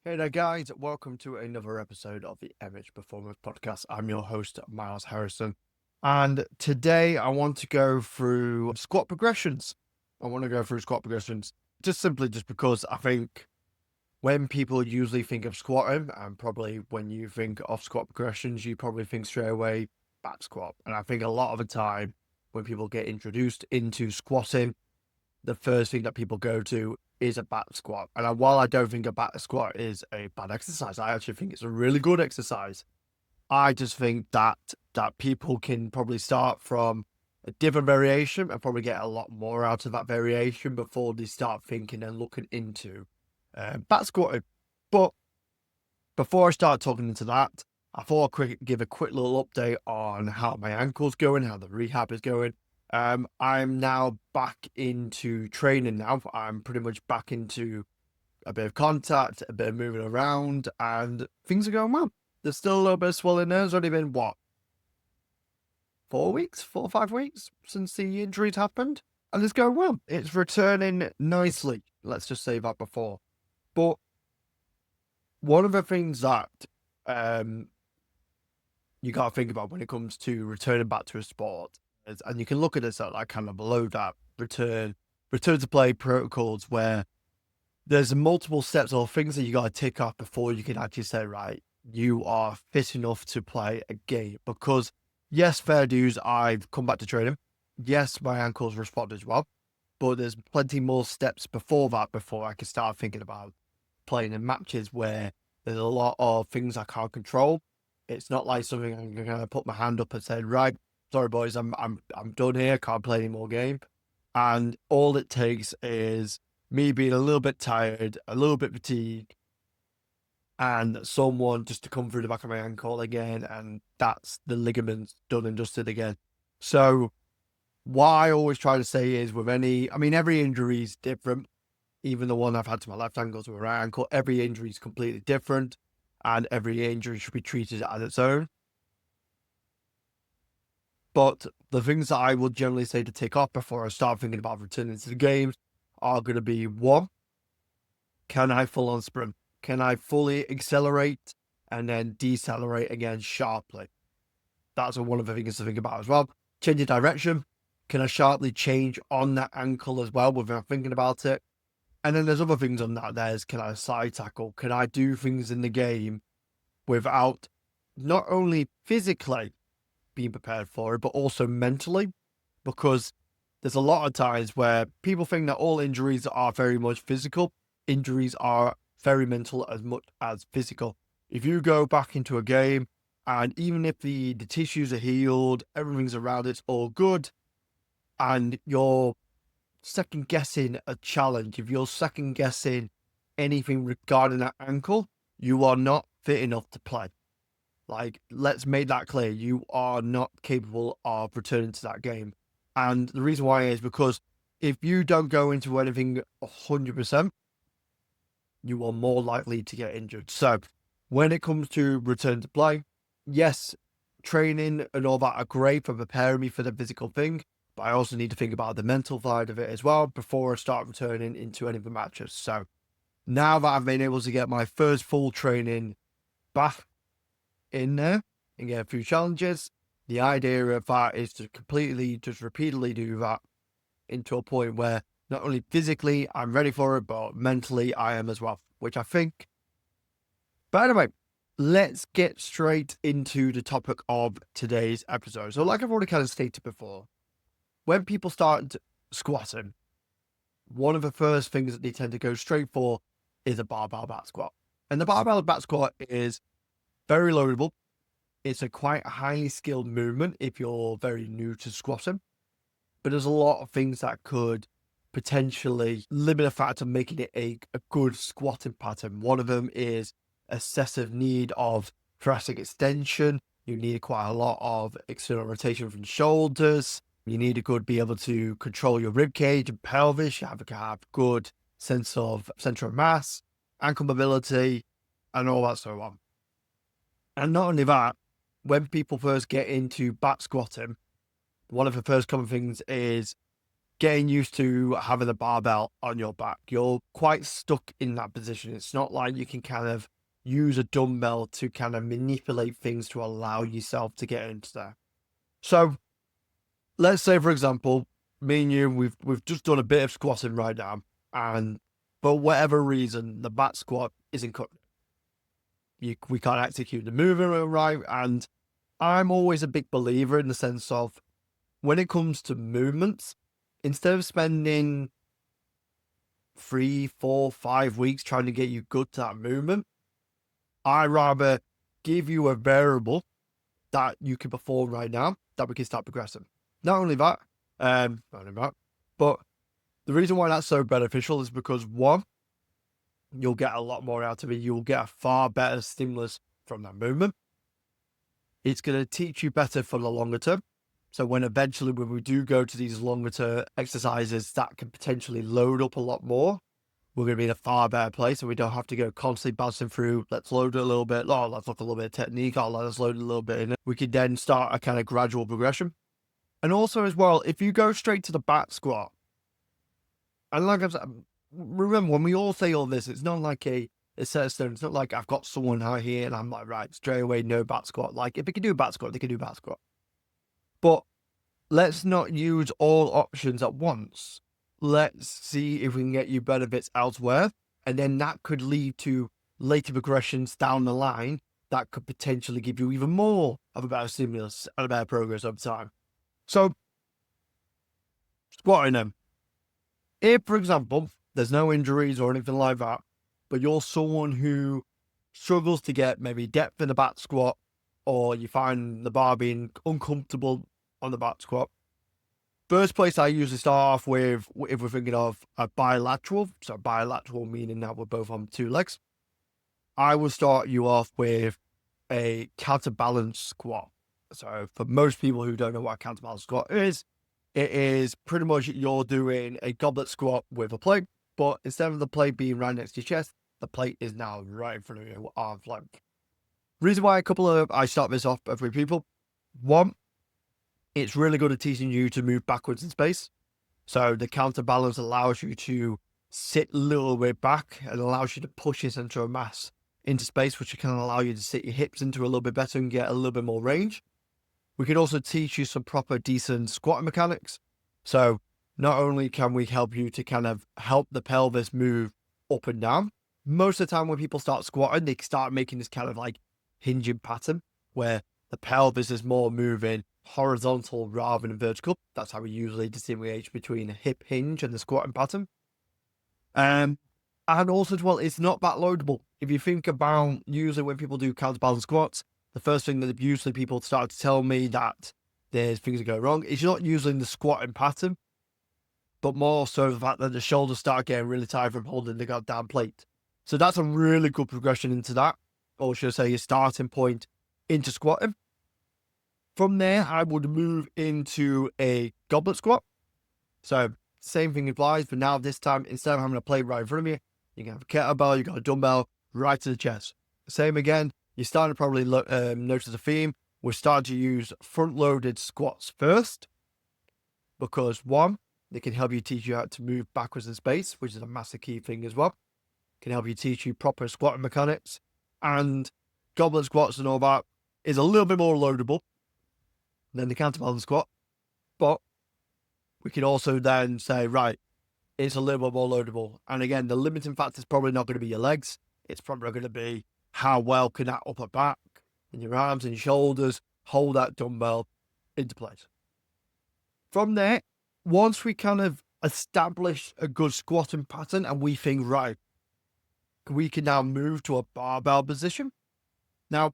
Hey there, guys. Welcome to another episode of the MH Performance Podcast. I'm your host, Miles Harrison. And today I want to go through squat progressions. Just simply just because I think when people usually think of squatting, and probably when you think of squat progressions, you probably think straight away back squat. And I think a lot of the time when people get introduced into squatting, the first thing that people go to is a back squat. And while I don't think a back squat is a bad exercise, I actually think it's a really good exercise. I just think that people can probably start from a different variation and probably get a lot more out of that variation before they start thinking and looking into back squatting. But before I start talking into that, I thought I'd give a quick little update on how my ankle's going, how the rehab is going. I'm now back into training now. I'm pretty much back into a bit of contact, a bit of moving around, and things are going well. There's still a little bit of swelling there. It's only been, 4 or 5 weeks since the injuries happened? And it's going well. It's returning nicely. Let's just say that before. But one of the things that um, you got to think about when it comes to returning back to a sport is, and you can look at this at like kind of below that return to play protocols where there's multiple steps or things that you got to tick off before you can actually say, right, you are fit enough to play a game. Because yes, fair dues, I've come back to training. Yes, my ankles respond as well, but there's plenty more steps before that before I can start thinking about playing in matches where there's a lot of things I can't control. It's not like something I'm gonna put my hand up and say, right, sorry boys, I'm done here, can't play any more game. And all it takes is me being a little bit tired, a little bit fatigued, and someone just to come through the back of my ankle again, and that's the ligaments done and dusted again. So what I always try to say is with every injury is different. Even the one I've had to my left ankle to my right ankle, every injury is completely different, and every injury should be treated as its own. But the things that I would generally say to take off before I start thinking about returning to the games are going to be one, can I full on sprint? Can I fully accelerate and then decelerate again sharply? That's one of the things to think about as well. Change of direction. Can I sharply change on that ankle as well without thinking about it? And then there's other things on that. There's, can I side tackle? Can I do things in the game without not only physically being prepared for it, but also mentally? Because there's a lot of times where people think that all injuries are very much physical. Injuries are very mental as much as physical. If you go back into a game and even if the tissues are healed, everything's around it's all good, and you're second guessing a challenge, if you're second guessing anything regarding that ankle, you are not fit enough to play. Like, let's make that clear. You are not capable of returning to that game. And the reason why is because if you don't go into anything 100%, you are more likely to get injured. So when it comes to return to play, yes, training and all that are great for preparing me for the physical thing, but I also need to think about the mental side of it as well before I start returning into any of the matches. So now that I've been able to get my first full training back in there and get a few challenges, the idea of that is to completely just repeatedly do that into a point where not only physically I'm ready for it, but mentally I am as well, which I think. But anyway, let's get straight into the topic of today's episode. So, like I've already kind of stated before, when people start squatting, one of the first things that they tend to go straight for is a barbell back squat. And the barbell back squat is very loadable. It's a quite highly skilled movement if you're very new to squatting. But there's a lot of things that could potentially limit the fact of making it a good squatting pattern. One of them is excessive need of thoracic extension. You need quite a lot of external rotation from shoulders. You need to be able to control your rib cage and pelvis. You have to have good sense of center of mass, ankle mobility, and all that sort of on. And not only that, when people first get into back squatting, one of the first common things is getting used to having a barbell on your back. You're quite stuck in that position. It's not like you can kind of use a dumbbell to kind of manipulate things to allow yourself to get into there. So let's say, for example, me and you, we've just done a bit of squatting right now, and for whatever reason, the back squat isn't cutting. We can't execute the movement right, and I'm always a big believer in the sense of when it comes to movements, instead of spending 3, 4, 5 weeks trying to get you good to that movement, I rather give you a variable that you can perform right now that we can start progressing. Not only that, but the reason why that's so beneficial is because one, you'll get a lot more out of it. You'll get a far better stimulus from that movement. It's going to teach you better for the longer term. So when we do go to these longer term exercises that can potentially load up a lot more, we're going to be in a far better place, and we don't have to go constantly bouncing through. Let's load it a little bit. Oh, let's look a little bit of technique. Oh, let's load it a little bit in it. We can then start a kind of gradual progression. And also as well, if you go straight to the back squat, and like I've said, remember when we all say all this, it's not like a set of stone. It's not like I've got someone out here and I'm like, right, straight away, no back squat. Like if they can do a back squat, they can do back squat. But let's not use all options at once. Let's see if we can get you benefits elsewhere. And then that could lead to later progressions down the line that could potentially give you even more of a better stimulus and a better progress over time. So, squatting them. If, for example, there's no injuries or anything like that, but you're someone who struggles to get maybe depth in the back squat, or you find the bar being uncomfortable on the back squat, first place I usually start off with, if we're thinking of a bilateral, so bilateral meaning that we're both on 2 legs, I will start you off with a counterbalance squat. So for most people who don't know what a counterbalance squat is, it is pretty much you're doing a goblet squat with a plate, but instead of the plate being right next to your chest, the plate is now right in front of you, arm's length. Reason why I start this off with people, one, it's really good at teaching you to move backwards in space. So the counterbalance allows you to sit a little bit back and allows you to push your center of mass into space, which can allow you to sit your hips into a little bit better and get a little bit more range. We can also teach you some proper decent squat mechanics. So not only can we help you to kind of help the pelvis move up and down, most of the time when people start squatting, they start making this kind of like hinging pattern where the pelvis is more moving horizontal rather than vertical. That's how we usually distinguish between a hip hinge and the squatting pattern. And also as well, it's not back loadable. If you think about usually when people do counterbalance squats, the first thing that usually people start to tell me that there's things that go wrong is you're not using the squatting pattern, but more so the fact that the shoulders start getting really tired from holding the goddamn plate. So that's a really good progression into that, or should I say your starting point into squatting. From there, I would move into a goblet squat. So same thing applies, but now this time, instead of having a plate right in front of you, you can have a kettlebell, you got a dumbbell right to the chest. Same again, you're starting to probably notice a theme. We're starting to use front-loaded squats first because one, they can help you teach you how to move backwards in space, which is a massive key thing as well. Can help you teach you proper squatting mechanics, and goblet squats and all that is a little bit more loadable than the counterbalance squat, but we can also then say, right, it's a little bit more loadable. And again, the limiting factor is probably not going to be your legs. It's probably going to be how well can that upper back and your arms and shoulders hold that dumbbell into place. From there, once we kind of establish a good squatting pattern and we think, right, we can now move to a barbell position. Now,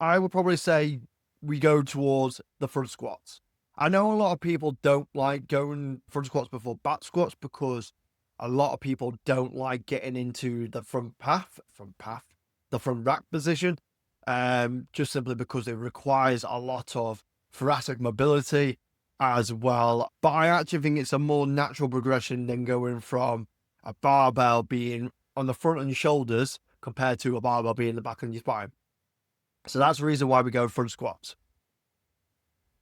I would probably say we go towards the front squats. I know a lot of people don't like going front squats before back squats because a lot of people don't like getting into the front rack position, just simply because it requires a lot of thoracic mobility as well. But I actually think it's a more natural progression than going from a barbell being on the front of your shoulders compared to a barbell being in the back of your spine. So that's the reason why we go front squats.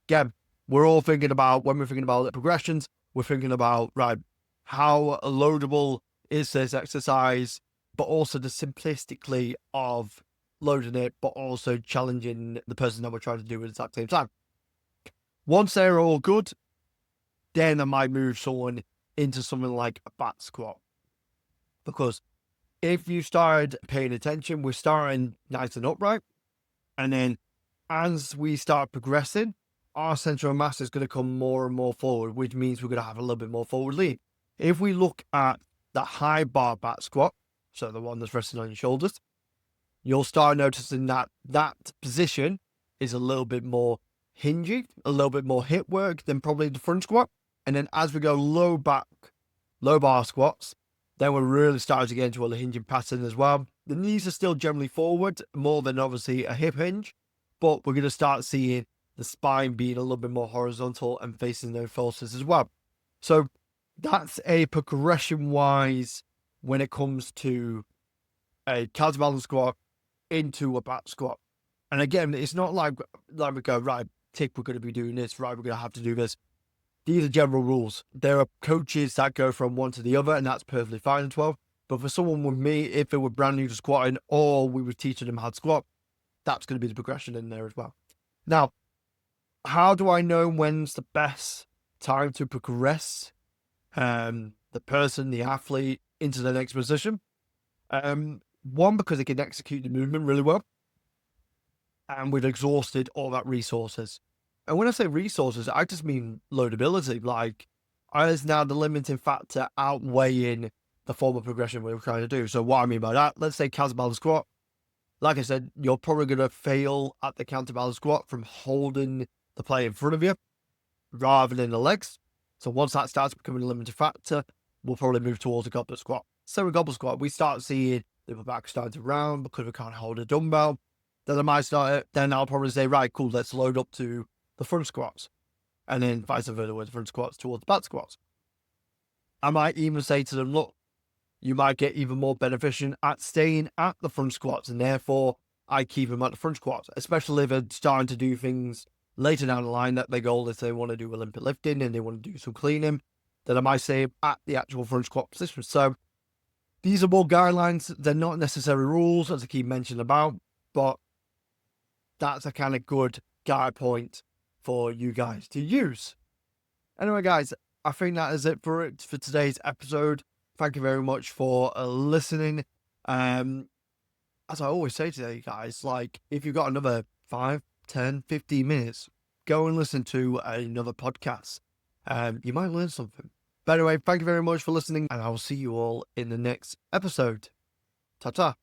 Again, we're all thinking about, when we're thinking about the progressions, we're thinking about, right, how loadable is this exercise, but also the simplistically of loading it, but also challenging the person that we're trying to do at the exact same time. Once they're all good, then I might move someone into something like a back squat. Because if you started paying attention, we're starting nice and upright. And then as we start progressing, our center of mass is going to come more and more forward, which means we're going to have a little bit more forward lean. If we look at the high bar back squat, so the one that's resting on your shoulders, you'll start noticing that that position is a little bit more hinging, a little bit more hip work than probably the front squat. And then as we go low bar squats, then we're really starting to get into a hinging pattern as well. The knees are still generally forward, more than obviously a hip hinge, but we're going to start seeing the spine being a little bit more horizontal and facing those forces as well. So that's a progression wise when it comes to a counterbalance squat into a back squat. And again, it's not like we go, right, tick, we're going to be doing this, right, we're going to have to do this. These are general rules. There are coaches that go from one to the other, and that's perfectly fine as well. But for someone with me, if it were brand new to squatting or we were teaching them how to squat, that's going to be the progression in there as well. Now, how do I know when's the best time to progress the person, the athlete, into the next position? One, because they can execute the movement really well, and we've exhausted all that resources. And when I say resources, I just mean loadability. Like, is now the limiting factor outweighing the form of progression we're trying to do? So what I mean by that, let's say counterbalance squat. Like I said, you're probably going to fail at the counterbalance squat from holding the plate in front of you rather than the legs. So once that starts becoming a limiting factor, we'll probably move towards a goblet squat. So with goblet squat, we start seeing the back starting to round because we can't hold a dumbbell. Then I might start it. Then I'll probably say, right, cool, let's load up to the front squats. And then vice versa with the front squats towards the back squats. I might even say to them, look, you might get even more beneficent at staying at the front squats, and therefore I keep them at the front squats, especially if they're starting to do things later down the line that their goal is they want to do Olympic lifting and they want to do some cleaning, then I might say at the actual front squat position. So these are more guidelines. They're not necessary rules, as I keep mentioning about, but that's a kind of good guide point for you guys to use. Anyway, guys, I think that is it for today's episode. Thank you very much for listening. As I always say today, guys, like, if you've got another 5, 10, 15 minutes, go and listen to another podcast. You might learn something. But anyway, thank you very much for listening, and I will see you all in the next episode. Ta-ta.